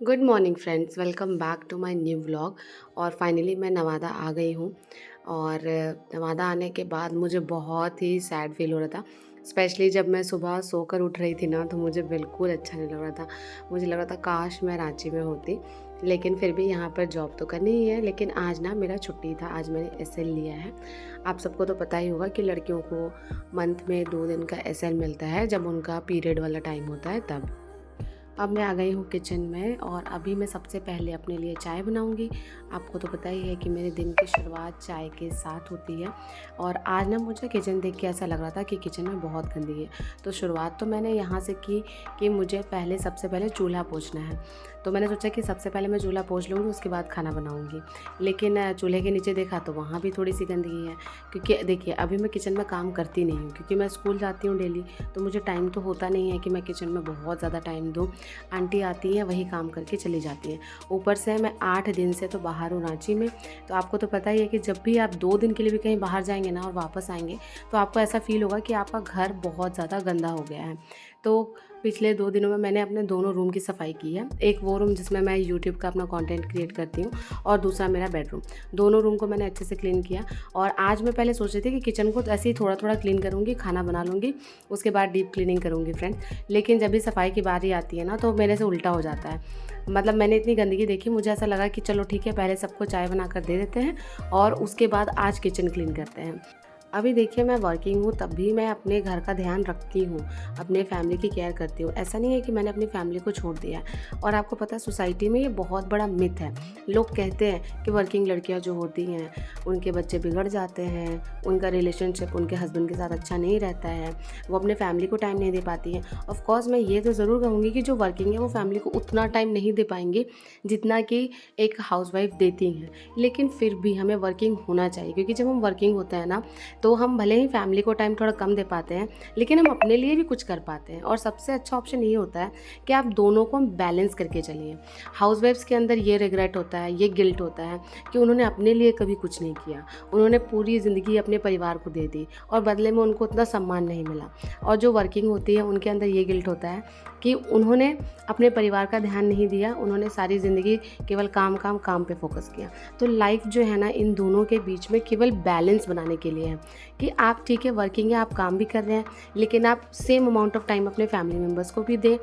Good morning friends, welcome back to my new vlog. और finally मैं नवादा आ गई हूँ। और नवादा आने के बाद मुझे बहुत ही सैड फील हो रहा था। स्पेशली जब मैं सुबह सोकर उठ रही थी ना, तो मुझे बिल्कुल अच्छा नहीं लग रहा था। मुझे लग रहा था काश मैं रांची में होती, लेकिन फिर भी यहाँ पर जॉब तो करनी ही है। लेकिन आज ना मेरा छुट्टी था, आज मैंने एसएल लिया है। आप सबको तो पता ही होगा कि लड़कियों को मंथ में 2 दिन का एसएल मिलता है, जब उनका पीरियड वाला टाइम होता है तब। अब मैं आ गई हूँ किचन में और अभी मैं सबसे पहले अपने लिए चाय बनाऊँगी। आपको तो पता ही है कि मेरे दिन की शुरुआत चाय के साथ होती है। और आज ना मुझे किचन देख के ऐसा लग रहा था कि किचन में बहुत गंदगी है। तो शुरुआत तो मैंने यहाँ से की कि मुझे सबसे पहले चूल्हा पोंछना है। तो मैंने सोचा कि सबसे पहले मैं चूल्हा पोंछ लूँगी, उसके बाद खाना बनाऊँगी। लेकिन चूल्हे के नीचे देखा तो वहाँ भी थोड़ी सी गंदगी है। क्योंकि देखिए, अभी मैं किचन में काम करती नहीं हूँ, क्योंकि मैं स्कूल जाती हूँ डेली। तो मुझे टाइम तो होता नहीं है कि मैं किचन में बहुत ज़्यादा टाइम दूँ। आंटी आती हैं, वही काम करके चली जाती हैं। ऊपर से मैं 8 दिन से तो बाहर हूँ रांची में। तो आपको तो पता ही है कि जब भी आप 2 दिन के लिए भी कहीं बाहर जाएंगे ना और वापस आएंगे, तो आपको ऐसा फील होगा कि आपका घर बहुत ज़्यादा गंदा हो गया है। तो पिछले 2 दिनों में मैंने अपने दोनों रूम की सफाई की है। एक वो रूम जिसमें मैं यूट्यूब का अपना कंटेंट क्रिएट करती हूँ, और दूसरा मेरा बेडरूम। दोनों रूम को मैंने अच्छे से क्लीन किया। और आज मैं पहले सोच रही थी कि किचन को ऐसे ही थोड़ा थोड़ा क्लीन करूँगी, खाना बना लूँगी, उसके बाद डीप क्लीनिंग करूँगी फ्रेंड्स। लेकिन जब भी सफाई की बारी आती है ना, तो मेरे से उल्टा हो जाता है। मतलब मैंने इतनी गंदगी देखी, मुझे ऐसा लगा कि चलो ठीक है, पहले सबको चाय बना कर दे देते हैं और उसके बाद आज किचन क्लीन करते हैं। अभी देखिए, मैं वर्किंग हूँ, तब भी मैं अपने घर का ध्यान रखती हूँ, अपने फैमिली की केयर करती हूँ। ऐसा नहीं है कि मैंने अपनी फैमिली को छोड़ दिया है। और आपको पता है, सोसाइटी में ये बहुत बड़ा मिथ है। लोग कहते हैं कि वर्किंग लड़कियाँ जो होती हैं, उनके बच्चे बिगड़ जाते हैं, उनका रिलेशनशिप उनके हस्बैंड के साथ अच्छा नहीं रहता है, वो अपने फैमिली को टाइम नहीं दे पाती हैं। ऑफकोर्स मैं ये तो ज़रूर कहूँगी कि जो वर्किंग है वो फैमिली को उतना टाइम नहीं दे पाएंगे जितना कि एक हाउसवाइफ देती हैं। लेकिन फिर भी हमें वर्किंग होना चाहिए, क्योंकि जब हम वर्किंग होते हैं ना, तो हम भले ही फैमिली को टाइम थोड़ा कम दे पाते हैं, लेकिन हम अपने लिए भी कुछ कर पाते हैं। और सबसे अच्छा ऑप्शन ये होता है कि आप दोनों को बैलेंस करके चलिए। हाउसवाइफ्स के अंदर ये रिग्रेट होता है, ये गिल्ट होता है कि उन्होंने अपने लिए कभी कुछ नहीं किया, उन्होंने पूरी ज़िंदगी अपने परिवार को दे दी और बदले में उनको उतना सम्मान नहीं मिला। और जो वर्किंग होती है, उनके अंदर ये गिल्ट होता है कि उन्होंने अपने परिवार का ध्यान नहीं दिया, उन्होंने सारी ज़िंदगी केवल काम काम काम पे फोकस किया। तो लाइफ जो है ना, इन दोनों के बीच में केवल बैलेंस बनाने के लिए है कि आप ठीक है, वर्किंग है, आप काम भी कर रहे हैं, लेकिन आप सेम अमाउंट ऑफ टाइम अपने फैमिली मेम्बर्स को भी दें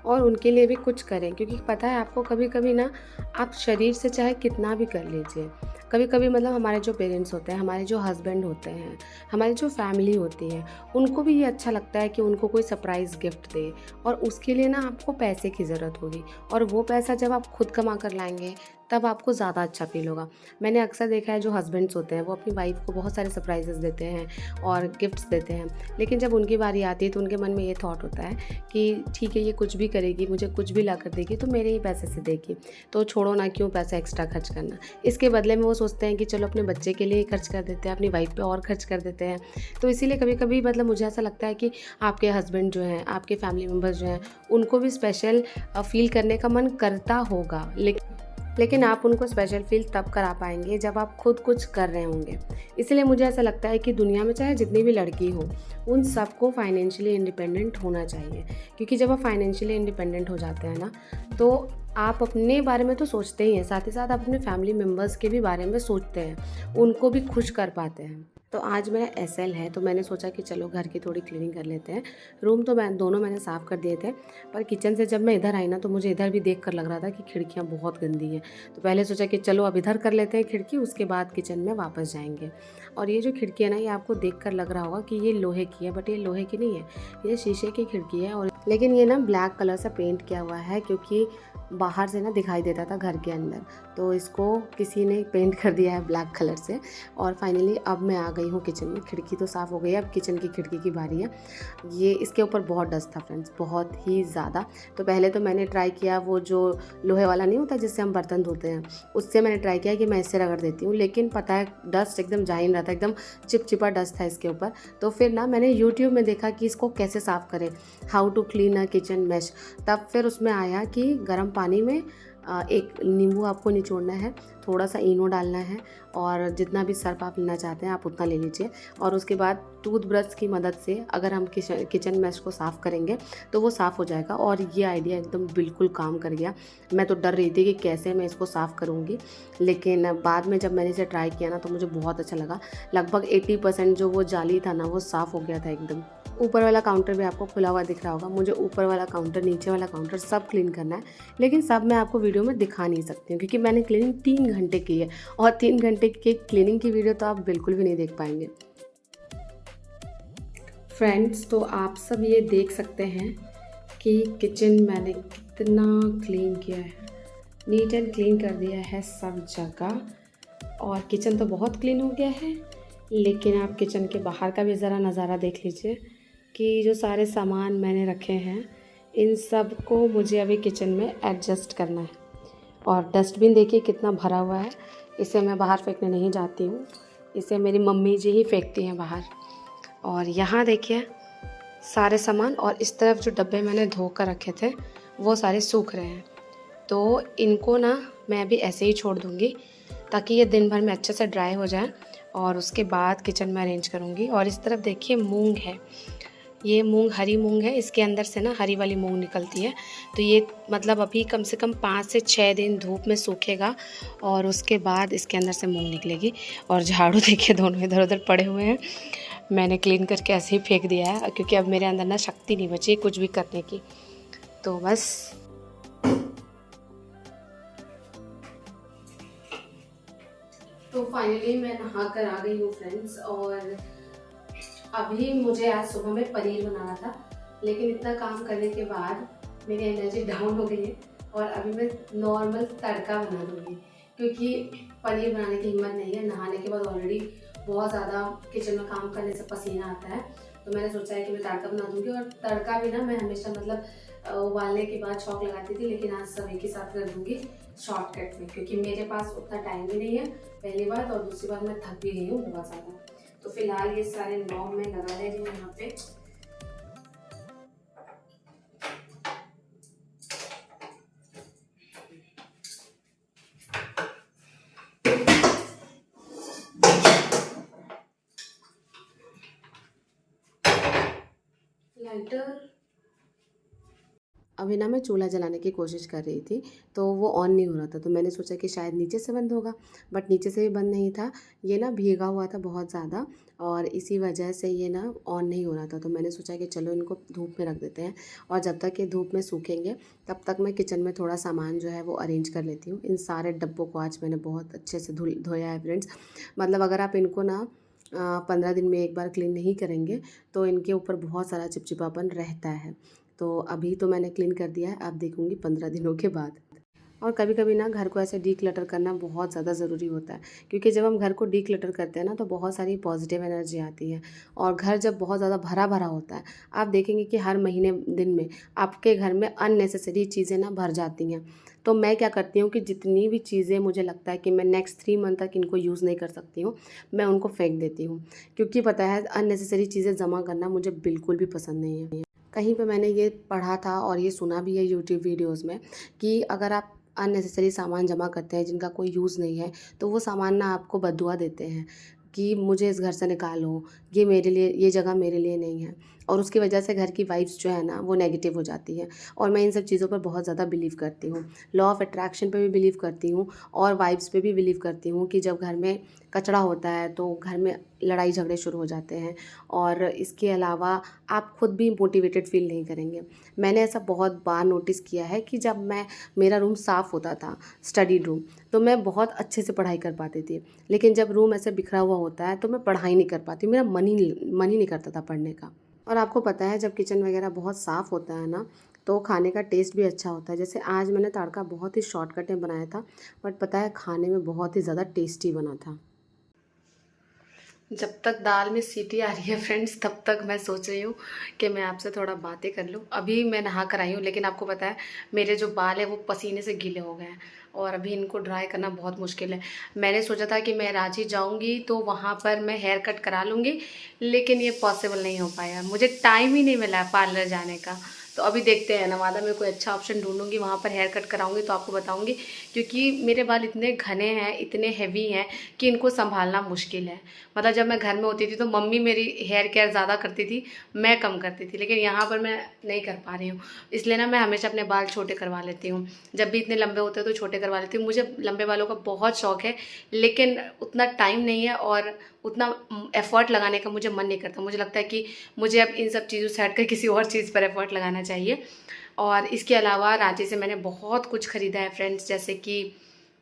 और उनके लिए भी कुछ करें। क्योंकि पता है आपको, कभी कभी ना आप शरीर से चाहे कितना भी कर लीजिए, कभी कभी मतलब हमारे जो पेरेंट्स होते हैं, हमारे जो हस्बैंड होते हैं, हमारी जो फैमिली होती है, उनको भी ये अच्छा लगता है कि उनको कोई सरप्राइज़ गिफ्ट दे। और उसके लिए ना आपको पैसे की ज़रूरत होगी, और वो पैसा जब आप खुद कमा कर लाएंगे, तब आपको ज़्यादा अच्छा फील होगा। मैंने अक्सर देखा है, जो हस्बैंड्स होते हैं वो अपनी वाइफ को बहुत सारे सरप्राइजेस देते हैं और गिफ्ट्स देते हैं, लेकिन जब उनकी बारी आती है तो उनके मन में ये थॉट होता है कि ठीक है, ये कुछ भी करेगी, मुझे कुछ भी ला कर देगी, तो मेरे ही पैसे से देगी, तो छोड़ो ना, क्यों पैसा एक्स्ट्रा खर्च करना। इसके बदले में वो सोचते हैं कि चलो अपने बच्चे के लिए खर्च कर देते हैं, अपनी वाइफ पे और खर्च कर देते हैं। तो इसीलिए कभी कभी मतलब मुझे ऐसा लगता है कि आपके हस्बैंड जो हैं, आपके फैमिली मेम्बर्स जो हैं, उनको भी स्पेशल फील करने का मन करता होगा, लेकिन आप उनको स्पेशल फील तब करा पाएंगे जब आप खुद कुछ कर रहे होंगे। इसलिए मुझे ऐसा लगता है कि दुनिया में चाहे जितनी भी लड़की हो, उन सबको फाइनेंशियली इंडिपेंडेंट होना चाहिए। क्योंकि जब आप फाइनेंशियली इंडिपेंडेंट हो जाते हैं ना, तो आप अपने बारे में तो सोचते ही हैं, साथ ही साथ आप अपने फैमिली मेम्बर्स के भी बारे में सोचते हैं, उनको भी खुश कर पाते हैं। तो आज मेरा एसएल है, तो मैंने सोचा कि चलो घर की थोड़ी क्लीनिंग कर लेते हैं। रूम तो दोनों मैंने साफ़ कर दिए थे, पर किचन से जब मैं इधर आई ना, तो मुझे इधर भी देख कर लग रहा था कि खिड़कियाँ बहुत गंदी हैं। तो पहले सोचा कि चलो अब इधर कर लेते हैं खिड़की, उसके बाद किचन में वापस जाएंगे। और ये जो खिड़की है ना, ये आपको देख कर लग रहा होगा कि ये लोहे की है, बट ये लोहे की नहीं है, ये शीशे की खिड़की है। और लेकिन ये ना ब्लैक कलर से पेंट किया हुआ है, क्योंकि बाहर से ना दिखाई देता था घर के अंदर, तो इसको किसी ने पेंट कर दिया है ब्लैक कलर से। और फाइनली अब मैं आ गई हूँ किचन में, खिड़की तो साफ़ हो गई है, अब किचन की खिड़की की बारी है। ये इसके ऊपर बहुत डस्ट था फ्रेंड्स, बहुत ही ज़्यादा। तो पहले तो मैंने ट्राई किया, वो जो लोहे वाला नहीं होता जिससे हम बर्तन धोते हैं, उससे मैंने ट्राई किया कि मैं इससे रगड़ देती हूँ, लेकिन पता है डस्ट एकदम जा ही नहीं रहा था, एकदम चिपचिपा डस्ट था इसके ऊपर। तो फिर ना मैंने यूट्यूब में देखा कि इसको कैसे साफ़ करें, how to clean a kitchen mesh. तब फिर उसमें आया कि गर्म पानी में एक नींबू आपको निचोड़ना है, थोड़ा सा इनो डालना है और जितना भी सर्फ आप लेना चाहते हैं आप उतना ले लीजिए। और उसके बाद टूथब्रश की मदद से अगर हम किचन मैश को साफ़ करेंगे तो वो साफ़ हो जाएगा। और ये आइडिया एकदम बिल्कुल काम कर गया। मैं तो डर रही थी कि कैसे मैं इसको साफ़ करूँगी, लेकिन बाद में जब मैंने इसे ट्राई किया ना तो मुझे बहुत अच्छा लगा। लगभग 80% जो वो जाली था ना वो साफ़ हो गया था एकदम। ऊपर वाला काउंटर भी आपको खुला हुआ दिख रहा होगा। मुझे ऊपर वाला काउंटर, नीचे वाला काउंटर सब क्लीन करना है, लेकिन सब मैं आपको वीडियो में दिखा नहीं सकती हूँ क्योंकि मैंने क्लीनिंग 3 घंटे की है और 3 घंटे की क्लीनिंग की वीडियो तो आप बिल्कुल भी नहीं देख पाएंगे। फ्रेंड्स, तो आप सब ये देख सकते हैं कि किचन मैंने कितना क्लीन किया है, नीट एंड क्लीन कर दिया है सब जगह। और किचन तो बहुत क्लीन हो गया है, लेकिन आप किचन के बाहर का भी ज़रा नज़ारा देख लीजिए कि जो सारे सामान मैंने रखे हैं इन सब को मुझे अभी किचन में एडजस्ट करना है। और डस्टबिन देखिए कितना भरा हुआ है, इसे मैं बाहर फेंकने नहीं जाती हूँ, इसे मेरी मम्मी जी ही फेंकती हैं बाहर। और यहाँ देखिए सारे सामान, और इस तरफ जो डब्बे मैंने धो कर रखे थे वो सारे सूख रहे हैं। तो इनको ना मैं अभी ऐसे ही छोड़ दूँगी ताकि ये दिन भर में अच्छे से ड्राई हो जाए और उसके बाद किचन में अरेंज करूँगी। और इस तरफ देखिए मूंग है, ये मूंग हरी मूंग है, इसके अंदर से ना हरी वाली मूंग निकलती है। तो ये मतलब अभी कम से कम 5 से 6 दिन धूप में सूखेगा और उसके बाद इसके अंदर से मूंग निकलेगी। और झाड़ू देखिए दोनों इधर उधर पड़े हुए हैं, मैंने क्लीन करके ऐसे ही फेंक दिया है क्योंकि अब मेरे अंदर ना शक्ति नहीं बची कुछ भी करने की। तो बस तो फाइनली मैं नहा कर आ गई हूँ फ्रेंड्स। और अभी मुझे आज सुबह में पनीर बनाना था, लेकिन इतना काम करने के बाद मेरी एनर्जी डाउन हो गई है और अभी मैं नॉर्मल तड़का बना दूँगी क्योंकि पनीर बनाने की हिम्मत नहीं है। नहाने के बाद ऑलरेडी बहुत ज़्यादा किचन में काम करने से पसीना आता है, तो मैंने सोचा है कि मैं तड़का बना दूँगी। और तड़का भी ना मैं हमेशा मतलब उबालने के बाद छौंक लगाती थी, लेकिन आज सब एक ही साथ कर दूँगी शॉर्टकट में क्योंकि मेरे पास उतना टाइम भी नहीं है, पहली बात। और दूसरी बात मैं थक भी गई हूँ बहुत ज़्यादा। तो फिलहाल ये सारे लौंग में लगा ले रही हूँ यहाँ पे। लाइटर अभी ना मैं चूल्हा जलाने की कोशिश कर रही थी तो वो ऑन नहीं हो रहा था, तो मैंने सोचा कि शायद नीचे से बंद होगा, बट नीचे से भी बंद नहीं था। ये ना भीगा हुआ था बहुत ज़्यादा और इसी वजह से ये ना ऑन नहीं हो रहा था। तो मैंने सोचा कि चलो इनको धूप में रख देते हैं और जब तक ये धूप में सूखेंगे तब तक मैं किचन में थोड़ा सामान जो है वो अरेंज कर लेती हूँ। इन सारे डब्बों को आज मैंने बहुत अच्छे से धोया है फ्रेंड्स। मतलब अगर आप इनको ना 15 दिन में एक बार क्लीन नहीं करेंगे तो इनके ऊपर बहुत सारा चिपचिपापन रहता है। तो अभी तो मैंने क्लीन कर दिया है, अब देखूँगी 15 दिनों के बाद। और कभी कभी ना घर को ऐसे डीक्लटर करना बहुत ज़्यादा ज़रूरी होता है क्योंकि जब हम घर को डीक्लटर करते हैं ना तो बहुत सारी पॉजिटिव एनर्जी आती है। और घर जब बहुत ज़्यादा भरा भरा होता है, आप देखेंगे कि हर महीने दिन में आपके घर में अननेसेसरी चीज़ें ना भर जाती हैं। तो मैं क्या करती हूँ कि जितनी भी चीज़ें मुझे लगता है कि मैं नेक्स्ट 3 मंथ तक इनको यूज़ नहीं कर सकती हूँ, मैं उनको फेंक देती हूँ क्योंकि पता है अननेसेसरी चीज़ें जमा करना मुझे बिल्कुल भी पसंद नहीं है। कहीं पे मैंने ये पढ़ा था और ये सुना भी है यूट्यूब वीडियोज़ में कि अगर आप अननेसेसरी सामान जमा करते हैं जिनका कोई यूज़ नहीं है तो वो सामान ना आपको बद्दुआ देते हैं कि मुझे इस घर से निकालो, ये मेरे लिए, ये जगह मेरे लिए नहीं है। और उसकी वजह से घर की वाइब्स जो है ना वो नेगेटिव हो जाती है। और मैं इन सब चीज़ों पर बहुत ज़्यादा बिलीव करती हूँ। लॉ ऑफ अट्रैक्शन पे भी बिलीव करती हूँ और वाइब्स पे भी बिलीव करती हूँ कि जब घर में कचरा होता है तो घर में लड़ाई झगड़े शुरू हो जाते हैं और इसके अलावा आप खुद भी मोटिवेटेड फील नहीं करेंगे। मैंने ऐसा बहुत बार नोटिस किया है कि जब मेरा रूम साफ़ होता था, स्टडी रूम, तो मैं बहुत अच्छे से पढ़ाई कर पाती थी। लेकिन जब रूम ऐसे बिखरा हुआ होता है तो मैं पढ़ाई नहीं कर पाती, मेरा मन ही नहीं करता था पढ़ने का। और आपको पता है जब किचन वगैरह बहुत साफ़ होता है ना तो खाने का टेस्ट भी अच्छा होता है। जैसे आज मैंने तड़का बहुत ही शॉर्टकट में बनाया था, बट पता है खाने में बहुत ही ज़्यादा टेस्टी बना था। जब तक दाल में सीटी आ रही है फ्रेंड्स तब तक मैं सोच रही हूँ कि मैं आपसे थोड़ा बातें कर लूँ। अभी मैं नहा कर आई हूँ, लेकिन आपको पता है मेरे जो बाल है वो पसीने से गीले हो गए हैं और अभी इनको ड्राई करना बहुत मुश्किल है। मैंने सोचा था कि मैं रांची जाऊँगी तो वहाँ पर मैं हेयर कट करा लूँगी, लेकिन ये पॉसिबल नहीं हो पाया, मुझे टाइम ही नहीं मिला पार्लर जाने का। तो अभी देखते हैं, नवादा में कोई अच्छा ऑप्शन ढूंढूंगी, वहाँ पर हेयर कट कराऊंगी तो आपको बताऊंगी। क्योंकि मेरे बाल इतने घने हैं, इतने हैवी हैं कि इनको संभालना मुश्किल है। मतलब जब मैं घर में होती थी तो मम्मी मेरी हेयर केयर ज़्यादा करती थी, मैं कम करती थी, लेकिन यहाँ पर मैं नहीं कर पा रही हूँ। इसलिए ना मैं हमेशा अपने बाल छोटे करवा लेती हूँ। जब भी इतने लंबे होते हैं तो छोटे करवा लेती हूँ। मुझे लंबे बालों का बहुत शौक है, लेकिन उतना टाइम नहीं है और उतना एफर्ट लगाने का मुझे मन नहीं करता। मुझे लगता है कि मुझे अब इन सब चीज़ों से हटकर किसी और चीज़ पर एफर्ट लगाना चाहिए। और इसके अलावा रांची से मैंने बहुत कुछ ख़रीदा है फ्रेंड्स, जैसे कि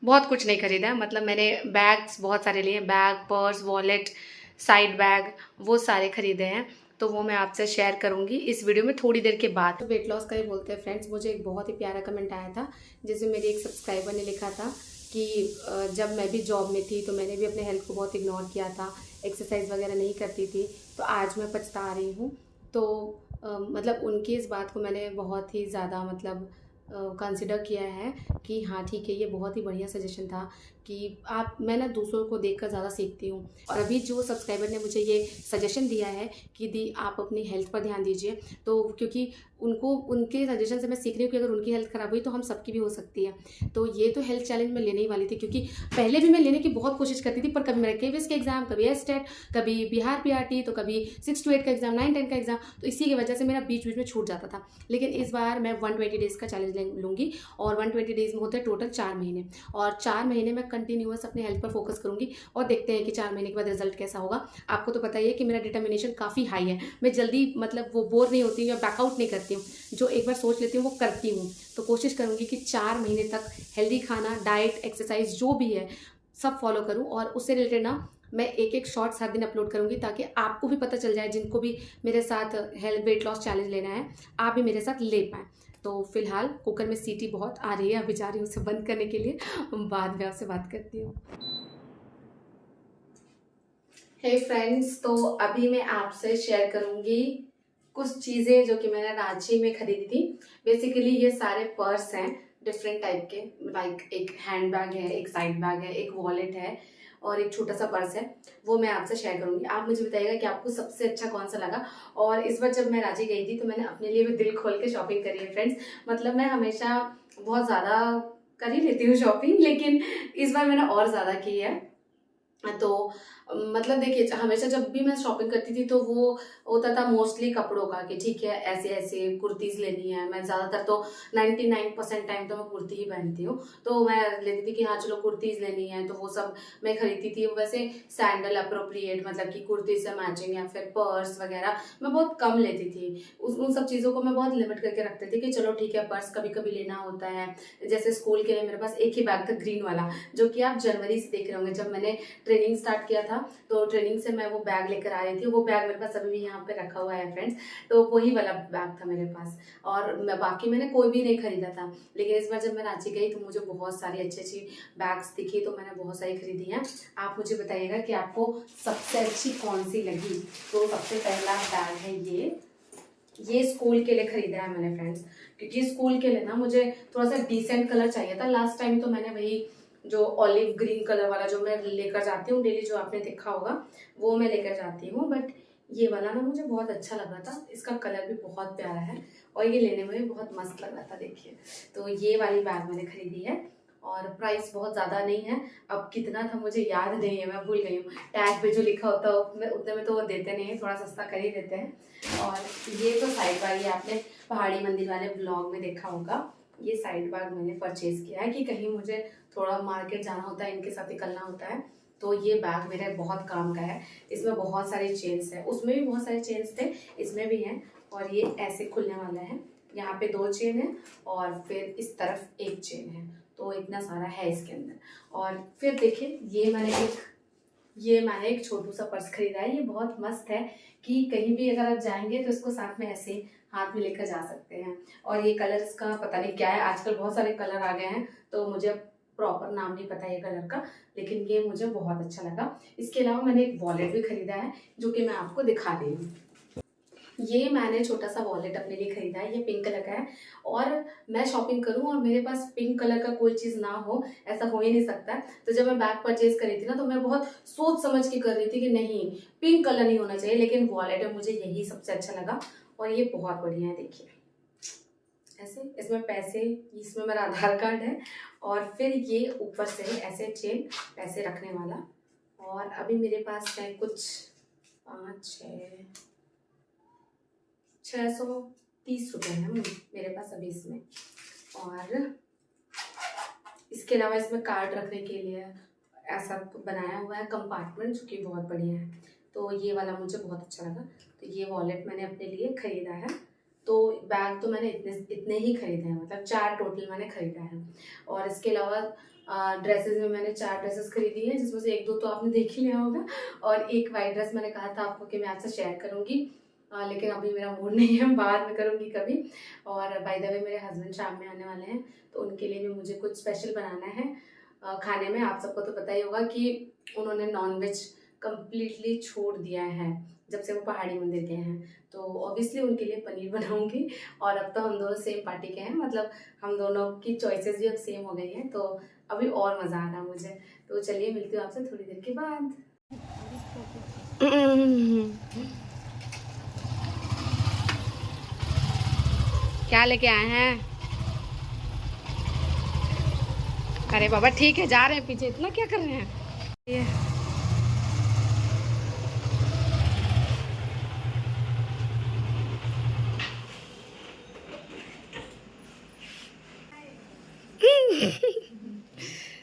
बहुत कुछ नहीं ख़रीदा है, मतलब मैंने बैग्स बहुत सारे लिए, bag, purse, wallet, side bag, वो सारे ख़रीदे हैं। तो वो मैं आपसे शेयर करूंगी इस वीडियो में थोड़ी देर के बाद। तो वेट लॉस का ही बोलते हैं फ्रेंड्स। मुझे एक बहुत ही प्यारा कमेंट आया था जिसमें मेरी एक सब्सक्राइबर ने लिखा था कि जब मैं भी जॉब में थी तो मैंने भी अपने हेल्थ को बहुत इग्नोर किया था, एक्सरसाइज वगैरह नहीं करती थी, तो आज मैं पछता रही हूँ। तो मतलब उनकी इस बात को मैंने बहुत ही ज़्यादा मतलब कंसिडर किया है कि हाँ ठीक है, ये बहुत ही बढ़िया सजेशन था कि मैं ना दूसरों को देखकर ज़्यादा सीखती हूँ। और अभी जो सब्सक्राइबर ने मुझे ये सजेशन दिया है कि दी आप अपनी हेल्थ पर ध्यान दीजिए, तो क्योंकि उनके सजेशन से मैं सीख रही हूँ कि अगर उनकी हेल्थ ख़राब हुई तो हम सबकी भी हो सकती है। तो ये तो हेल्थ चैलेंज मैं लेने ही वाली थी, क्योंकि पहले भी मैं लेने की बहुत कोशिश करती थी, पर कभी मेरा केवीएस के एग्जाम, कभी एस्टेट, कभी बिहार पीआरटी, तो कभी 6 to 8 का एग्जाम, 9 10 का एग्जाम, तो इसी की वजह से मेरा बीच बीच में छूट जाता था। लेकिन इस बार मैं 120 डेज़ का चैलेंज लूँगी, और 120 डेज़ में होते हैं टोटल 4 महीने, और 4 महीने में कंटिन्यूअस अपने हेल्थ पर फोकस करूँगी और देखते हैं कि 4 महीने के बाद रिजल्ट कैसा होगा। आपको तो पता ही है कि मेरा डिटर्मिनेशन काफ़ी हाई है, मैं जल्दी मतलब वो बोर नहीं होती हूँ या बैकआउट नहीं करती हूँ, जो एक बार सोच लेती हूँ वो करती हूँ। तो कोशिश करूँगी कि 4 महीने तक हेल्दी खाना, डाइट, एक्सरसाइज जो भी है सब फॉलो करूँ, और उससे रिलेटेड ना मैं एक एक शॉर्ट्स हर दिन अपलोड करूँगी, ताकि आपको भी पता चल जाए, जिनको भी मेरे साथ हेल्थ वेट लॉस चैलेंज लेना है, आप भी मेरे साथ ले पाएँ। तो फिलहाल कुकर में सीटी बहुत आ रही है, अभी जा रही हूँ उसे बंद करने के लिए, बाद में आपसे बात करती हूँ। हे फ्रेंड्स, तो अभी मैं आपसे शेयर करूँगी कुछ चीज़ें जो कि मैंने रांची में खरीदी थी। बेसिकली ये सारे पर्स हैं डिफरेंट टाइप के, लाइक एक हैंड बैग है, एक साइड बैग है, एक वॉलेट है और एक छोटा सा पर्स है। वो मैं आपसे शेयर करूंगी, आप मुझे बताइएगा कि आपको सबसे अच्छा कौन सा लगा। और इस बार जब मैं रांची गई थी तो मैंने अपने लिए भी दिल खोल के शॉपिंग करी है फ्रेंड्स। मतलब मैं हमेशा बहुत ज़्यादा कर ही लेती हूँ शॉपिंग, लेकिन इस बार मैंने और ज़्यादा की है। तो मतलब देखिए, हमेशा जब भी मैं शॉपिंग करती थी तो वो होता था मोस्टली कपड़ों का, कि ठीक है ऐसे ऐसे कुर्तीज़ लेनी है। मैं ज़्यादातर तो 99% टाइम तो मैं कुर्ती ही पहनती हूँ, तो मैं लेती थी कि हाँ चलो कुर्तीज़ लेनी है, तो वो सब मैं खरीदती थी। वैसे सैंडल अप्रोप्रिएट, मतलब कि कुर्ती से मैचिंग, या फिर पर्स वगैरह मैं बहुत कम लेती थी। उन सब चीज़ों को मैं बहुत लिमिट करके रखती थी कि चलो ठीक है, पर्स कभी कभी लेना होता है। जैसे स्कूल के लिए मेरे पास एक ही बैग था, ग्रीन वाला, जो कि आप जनवरी से देख रहे होंगे, जब मैंने ट्रेनिंग स्टार्ट किया था तो ट्रेनिंग से मैं वो बैग लेकर आ रही थी। वो बैग मेरे पास अभी भी यहाँ पे रखा हुआ है फ्रेंड्स, तो वही वाला बैग था मेरे पास। और बाकी मैंने कोई भी नहीं खरीदा था, लेकिन इस बार जब मैं रांची गई तो मुझे बहुत सारी अच्छी अच्छी बैग्स दिखी, तो मैंने बहुत सारी खरीदी हैं। आप मुझे बताइएगा कि आपको सबसे अच्छी कौन सी लगी। तो सबसे पहला बैग है ये स्कूल के लिए खरीदा है मैंने फ्रेंड्स, क्योंकि स्कूल के लिए ना मुझे थोड़ा सा डिसेंट कलर चाहिए था। लास्ट टाइम तो मैंने वही जो ऑलिव ग्रीन कलर वाला जो मैं लेकर जाती हूँ डेली, जो आपने देखा होगा, वो मैं लेकर जाती हूँ। बट ये वाला ना मुझे बहुत अच्छा लगा था, इसका कलर भी बहुत प्यारा है और ये लेने में भी बहुत मस्त लग रहा था। देखिए, तो ये वाली बैग मैंने खरीदी है और प्राइस बहुत ज़्यादा नहीं है। अब कितना था मुझे याद नहीं है, मैं भूल गई हूँ। टैग पे जो लिखा होता है उतने में तो वो देते नहीं है, थोड़ा सस्ता कर ही देते हैं। और ये तो साइड बैग, ये आपने पहाड़ी मंदिर वाले ब्लॉग में देखा होगा। ये साइड बैग मैंने परचेज किया है कि कहीं मुझे थोड़ा मार्केट जाना होता है, इनके साथ निकलना होता है, तो ये बैग मेरे बहुत काम का है। इसमें बहुत सारे चेन्स हैं, उसमें भी बहुत सारे चेन्स थे, इसमें भी हैं। और ये ऐसे खुलने वाला है, यहाँ पे 2 चेन है और फिर इस तरफ 1 चेन है, तो इतना सारा है इसके अंदर। और फिर देखिए, ये मैंने एक छोटू सा पर्स खरीदा है। ये बहुत मस्त है कि कहीं भी अगर आप जाएंगे तो इसको साथ में ऐसे हाथ में लेकर जा सकते हैं। और ये कलर इसका पता नहीं क्या है, आजकल बहुत सारे कलर आ गए हैं, तो मुझे प्रॉपर नाम नहीं पता ये कलर का, लेकिन ये मुझे बहुत अच्छा लगा। इसके अलावा मैंने एक वॉलेट भी खरीदा है, जो कि मैं आपको दिखा रही हूँ। ये मैंने छोटा सा वॉलेट अपने लिए खरीदा है, ये पिंक कलर का है। और मैं शॉपिंग करूं और मेरे पास पिंक कलर का कोई चीज़ ना हो, ऐसा हो ही नहीं सकता। तो जब मैं बैग परचेज करी थी ना, तो मैं बहुत सोच समझ के कर रही थी कि नहीं, पिंक कलर नहीं होना चाहिए, लेकिन वॉलेट में मुझे यही सबसे अच्छा लगा और ये बहुत बढ़िया है। देखिए, ऐसे, इसमें पैसे, इसमें मेरा आधार कार्ड है, और फिर ये ऊपर से ऐसे चेन पैसे रखने वाला। और अभी मेरे पास है कुछ 630 रुपये है मेरे पास अभी इसमें। और इसके अलावा इसमें कार्ड रखने के लिए ऐसा बनाया हुआ है कंपार्टमेंट, जो कि बहुत बढ़िया है। तो ये वाला मुझे बहुत अच्छा लगा, तो ये वॉलेट मैंने अपने लिए ख़रीदा है। तो बैग तो मैंने इतने ही ख़रीदे हैं, मतलब 4 टोटल मैंने ख़रीदा है। और इसके अलावा ड्रेसेस में मैंने 4 ड्रेसेस खरीदी हैं, जिसमें से 1-2 तो आपने देख ही लिया होगा, और एक वाइट ड्रेस मैंने कहा था आपको कि मैं आपसे शेयर करूँगी, लेकिन अभी मेरा मूड नहीं है, बाद में करूँगी कभी। और बाय द वे मेरे हस्बैंड शाम में आने वाले हैं, तो उनके लिए भी मुझे कुछ स्पेशल बनाना है खाने में। आप सबको तो पता ही होगा कि उन्होंने नॉनवेज कम्प्लीटली छोड़ दिया है जब से वो पहाड़ी मंदिर गए हैं, तो ऑब्वियसली उनके लिए पनीर बनाऊंगी। और अब तो हम दोनों सेम पार्टी के हैं, मतलब हम दोनों की चॉइसेस भी अब सेम हो गई हैं, तो अभी और मज़ा आ रहा है मुझे। तो चलिए मिलती हूँ आपसे थोड़ी देर के बाद। क्या लेके आए हैं? अरे बाबा ठीक है, जा रहे हैं पीछे, इतना क्या कर रहे हैं ये।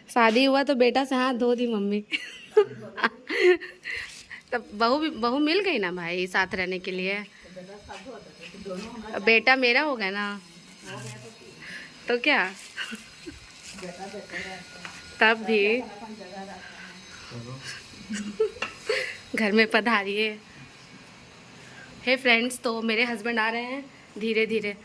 शादी हुआ तो बेटा से हाथ धो दी मम्मी। तब बहू मिल गई ना भाई साथ रहने के लिए। बेटा मेरा हो गया ना, तो क्या तब भी घर में पधारिए। हे फ्रेंड्स, तो मेरे हस्बैंड आ रहे हैं धीरे धीरे।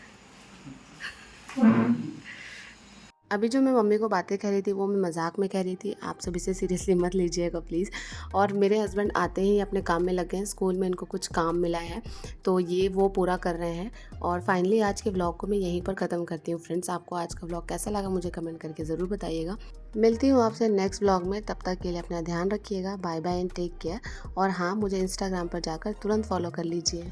अभी जो मैं मम्मी को बातें कह रही थी वो मैं मजाक में कह रही थी, आप सब इसे सीरियसली मत लीजिएगा प्लीज़। और मेरे हस्बैंड आते ही अपने काम में लग गए हैं, स्कूल में इनको कुछ काम मिला है तो ये वो पूरा कर रहे हैं। और फाइनली आज के व्लॉग को मैं यहीं पर ख़त्म करती हूँ। फ्रेंड्स, आपको आज का व्लॉग कैसा लगा मुझे कमेंट करके ज़रूर बताइएगा। मिलती हूँ आपसे नेक्स्ट व्लॉग में, तब तक के लिए अपना ध्यान रखिएगा। Bye bye and take care. और हाँ, मुझे इंस्टाग्राम पर जाकर तुरंत फॉलो कर लीजिए।